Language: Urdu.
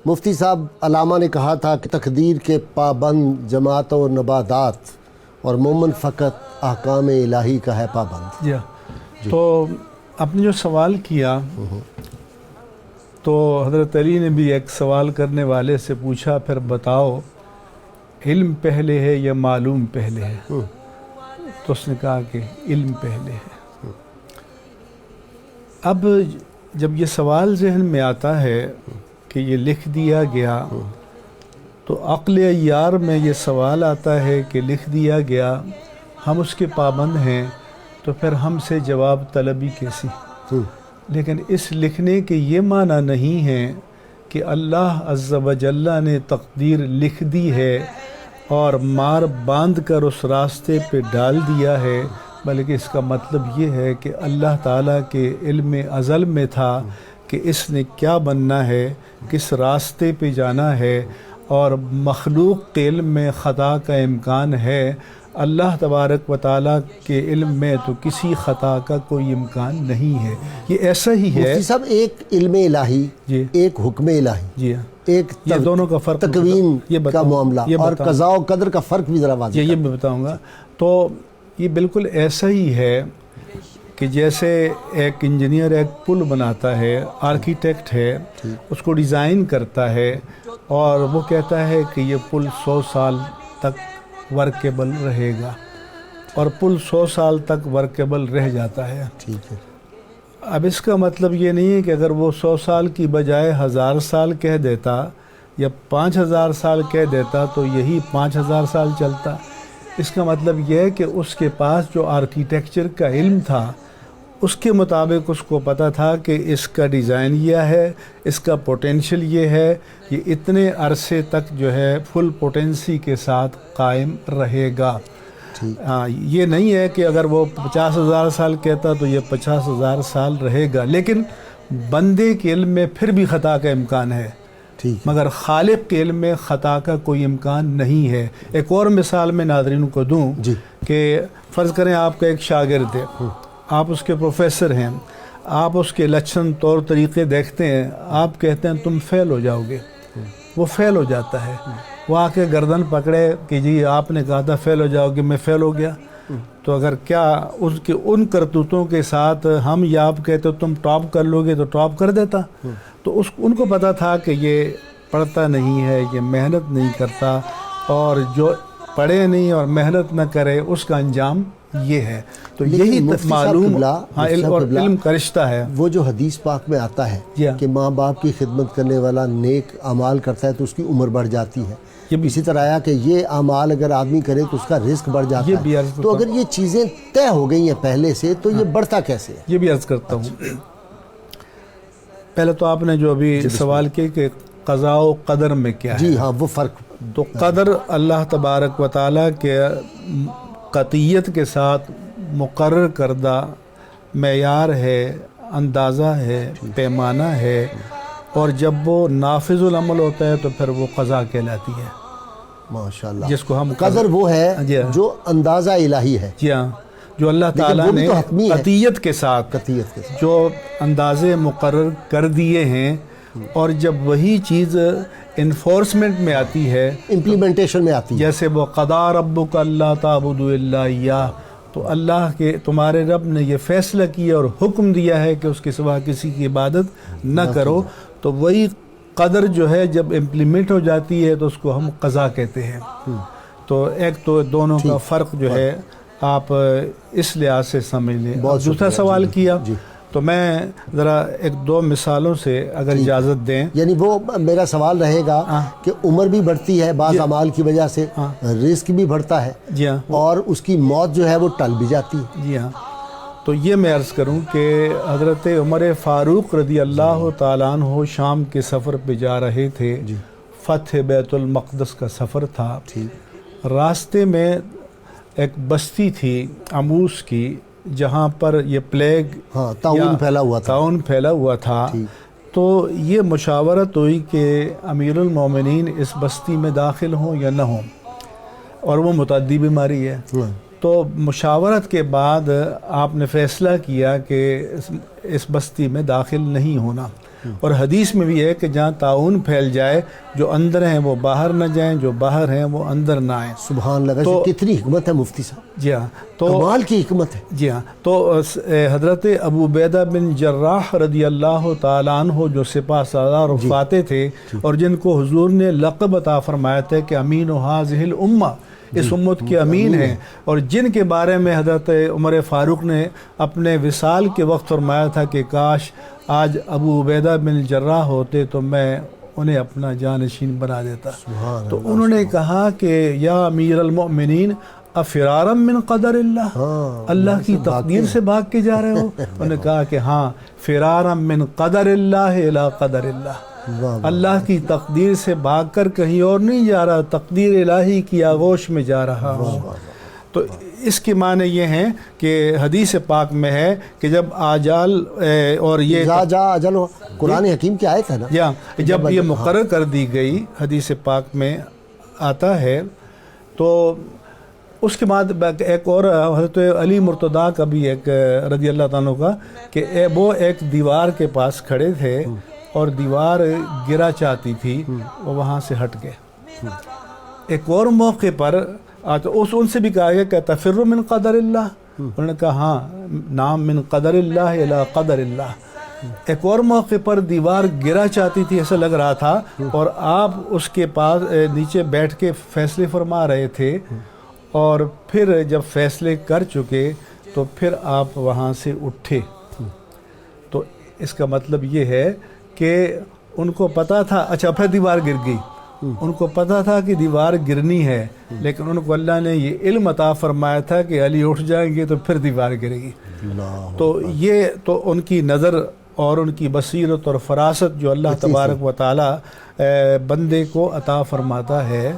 مفتی صاحب، علامہ نے کہا تھا کہ تقدیر کے پابند جماعت و نبادات اور مومن فقط احکام الہی کا ہے پابند. جی. تو آپ نے جو سوال کیا تو حضرت علی نے بھی ایک سوال کرنے والے سے پوچھا پھر بتاؤ علم پہلے ہے یا معلوم پہلے ہے؟ تو اس نے کہا کہ علم پہلے ہے. اب جب یہ سوال ذہن میں آتا ہے کہ یہ لکھ دیا گیا تو عقل عیار میں یہ سوال آتا ہے کہ لکھ دیا گیا، ہم اس کے پابند ہیں تو پھر ہم سے جواب طلبی کیسی؟ لیکن اس لکھنے کے یہ معنی نہیں ہے کہ اللہ عز و جل نے تقدیر لکھ دی ہے اور مار باندھ کر اس راستے پہ ڈال دیا ہے، بلکہ اس کا مطلب یہ ہے کہ اللہ تعالیٰ کے علم ازل میں تھا کہ اس نے کیا بننا ہے، کس راستے پہ جانا ہے، اور مخلوق کے علم میں خطا کا امکان ہے، اللہ تبارک و تعالیٰ کے علم میں تو کسی خطا کا کوئی امکان نہیں ہے. یہ ایسا ہی ہے. مفتی صاحب، ایک علم الہی، جی، ایک حکم الہی، جی، ایک یہ دونوں کا فرق تکوین کا معاملہ اور قضاء و قدر کا فرق بھی ذرا واضح. یہ میں بتاؤں گا. تو یہ بالکل ایسا ہی ہے کہ جیسے ایک انجینئر ایک پل بناتا ہے، آرکیٹیکٹ ہے، اس کو ڈیزائن کرتا ہے اور وہ کہتا ہے کہ یہ پل 100 سال تک ورکیبل رہے گا، اور پل 100 سال تک ورکیبل رہ جاتا ہے. ٹھیک ہے. اب اس کا مطلب یہ نہیں ہے کہ اگر وہ 100 سال کی بجائے 1000 سال کہہ دیتا یا 5000 سال کہہ دیتا تو یہی 5000 سال چلتا. اس کا مطلب یہ ہے کہ اس کے پاس جو آرکیٹیکچر کا علم تھا اس کے مطابق اس کو پتہ تھا کہ اس کا ڈیزائن یہ ہے، اس کا پوٹینشیل یہ ہے، یہ اتنے عرصے تک جو ہے فل پوٹینسی کے ساتھ قائم رہے گا. یہ نہیں ہے کہ اگر وہ 50,000 سال کہتا تو یہ 50,000 سال رہے گا، لیکن بندے کے علم میں پھر بھی خطا کا امکان ہے، مگر خالق کے علم میں خطا کا کوئی امکان نہیں ہے. ایک اور مثال میں ناظرین کو دوں کہ فرض کریں آپ کا ایک شاگرد ہے، آپ اس کے پروفیسر ہیں، آپ اس کے لچھن طور طریقے دیکھتے ہیں، آپ کہتے ہیں تم فیل ہو جاؤ گے، وہ فیل ہو جاتا ہے. وہ آ کے گردن پکڑے کہ جی آپ نے کہا تھا فیل ہو جاؤ گے، میں فیل ہو گیا. تو اگر کیا اس کے ان کرتوتوں کے ساتھ ہم یا آپ کہتے تم ٹاپ کر لو گے تو ٹاپ کر دیتا؟ تو ان کو پتہ تھا کہ یہ پڑھتا نہیں ہے، یہ محنت نہیں کرتا، اور جو پڑھے نہیں اور محنت نہ کرے اس کا انجام یہ ہے. تو یہی معلوم اور علم کا رشتہ ہے. وہ جو حدیث پاک میں آتا ہے کہ ماں باپ کی خدمت کرنے والا نیک اعمال کرتا ہے تو اس کی عمر بڑھ جاتی ہے، اسی طرح آیا کہ یہ اعمال اگر آدمی کرے تو اس کا رزق بڑھ جاتا ہے. تو اگر یہ چیزیں طے ہو گئی ہیں پہلے سے تو یہ بڑھتا کیسے ہے؟ یہ بھی عرض کرتا ہوں. پہلے تو آپ نے جو ابھی سوال کیا کہ قضاء و قدر میں کیا ہے. جی ہاں، وہ فرق. تو قدر اللہ تبارک و تعالیٰ کے قطعیت کے ساتھ مقرر کردہ معیار ہے، اندازہ ہے، پیمانہ ہے، اور جب وہ نافذ العمل ہوتا ہے تو پھر وہ قضا کہلاتی ہے. ماشاءاللہ. جس کو ہم قدر وہ ہے جو اندازہ الہی ہے. جی ہاں، جو اللہ تعالیٰ نے قطعیت کے ساتھ جو اندازے مقرر کر دیے ہیں، اور جب وہی چیز انفورسمنٹ میں آتی ہے، امپلیمنٹیشن میں آتی ہے، جیسے وہ قضا ربک اللہ تعبدوا الا ایہ، تو اللہ کے تمہارے رب نے یہ فیصلہ کیا اور حکم دیا ہے کہ اس کے سوا کسی کی عبادت نہ کرو، تو وہی قدر جو ہے جب امپلیمنٹ ہو جاتی ہے تو اس کو ہم قضا کہتے ہیں. تو ایک تو دونوں کا فرق جو ہے آپ اس لحاظ سے سمجھ لیں. دوسرا سوال کیا تو میں ذرا ایک دو مثالوں سے اگر اجازت دیں. یعنی وہ میرا سوال رہے گا کہ عمر بھی بڑھتی ہے بعض اعمال کی وجہ سے، رزق بھی بڑھتا ہے، جی ہاں، اور اس کی موت جو ہے وہ ٹل بھی جاتی ہے. جی ہاں. تو یہ میں عرض کروں کہ حضرت عمر فاروق رضی اللہ تعالیٰ عنہ شام کے سفر پہ جا رہے تھے. فتح بیت المقدس کا سفر تھا. راستے میں ایک بستی تھی عموس کی، جہاں پر یہ پلیگ طاعون پھیلا ہوا تھا. تو یہ مشاورت ہوئی کہ امیر المومنین اس بستی میں داخل ہوں یا نہ ہوں، اور وہ متعدی بیماری ہے. تو مشاورت کے بعد آپ نے فیصلہ کیا کہ اس بستی میں داخل نہیں ہونا. اور حدیث میں بھی ہے کہ جہاں طاعون پھیل جائے جو اندر ہیں وہ باہر نہ جائیں، جو باہر ہیں وہ اندر نہ آئیں۔ سبحان اللہ، ویسے کتنی حکمت ہے مفتی صاحب، جی ہاں، تو کمال کی حکمت ہے۔ جی ہاں، تو حضرت ابو عبیدہ بن جراح رضی اللہ تعالیٰ عنہ جو سپہ سالار و فاتح تھے اور جن کو حضور نے لقب عطا فرمایا تھا کہ امین ھذہ الامہ، اس امت کے امین ہیں، اور جن کے بارے میں حضرت عمر فاروق نے اپنے وصال کے وقت فرمایا تھا کہ کاش آج ابو عبیدہ بن جراح ہوتے تو میں انہیں اپنا جانشین بنا دیتا۔ تو انہوں نے کہا کہ یا امیر المؤمنین افرارا من قدر اللہ، اللہ کی تقدیر سے بھاگ کے جا رہے ہو؟ انہوں نے کہا کہ ہاں، فرارا من قدر اللہ الی قدر اللہ، اللہ کی تقدیر سے بھاگ کر کہیں اور نہیں جا رہا، تقدیر الہی کی آغوش میں جا رہا ہوں۔ تو اس کے معنی یہ ہیں کہ حدیث پاک میں ہے کہ جب آجال اور یہ جا اجل، قرآن حکیم کی آیت ہے نا، جب یہ مقرر کر دی گئی حدیث پاک میں آتا ہے، تو اس کے بعد ایک اور حضرت علی مرتضیٰ کا بھی ایک رضی اللہ تعالیٰ کا کہ وہ ایک دیوار کے پاس کھڑے تھے اور دیوار گرا چاہتی تھی، وہ وہاں سے ہٹ گئے۔ ایک اور موقع پر ان سے بھی کہا گیا کہ تفر من قدر اللہ، انہوں نے کہا ہاں، نام من قدر اللہ الی قدر اللہ۔ ایک اور موقع پر دیوار گرا چاہتی تھی، ایسا لگ رہا تھا، اور آپ اس کے پاس نیچے بیٹھ کے فیصلے فرما رہے تھے، اور پھر جب فیصلے کر چکے تو پھر آپ وہاں سے اٹھے۔ تو اس کا مطلب یہ ہے کہ ان کو پتا تھا، اچھا پھر دیوار گر گئی، ان کو پتا تھا کہ دیوار گرنی ہے، لیکن ان کو اللہ نے یہ علم عطا فرمایا تھا کہ علی اٹھ جائیں گے تو پھر دیوار گرے گی۔ تو یہ تو ان کی نظر اور ان کی بصیرت اور فراست جو اللہ تبارک و تعالی بندے کو عطا فرماتا ہے،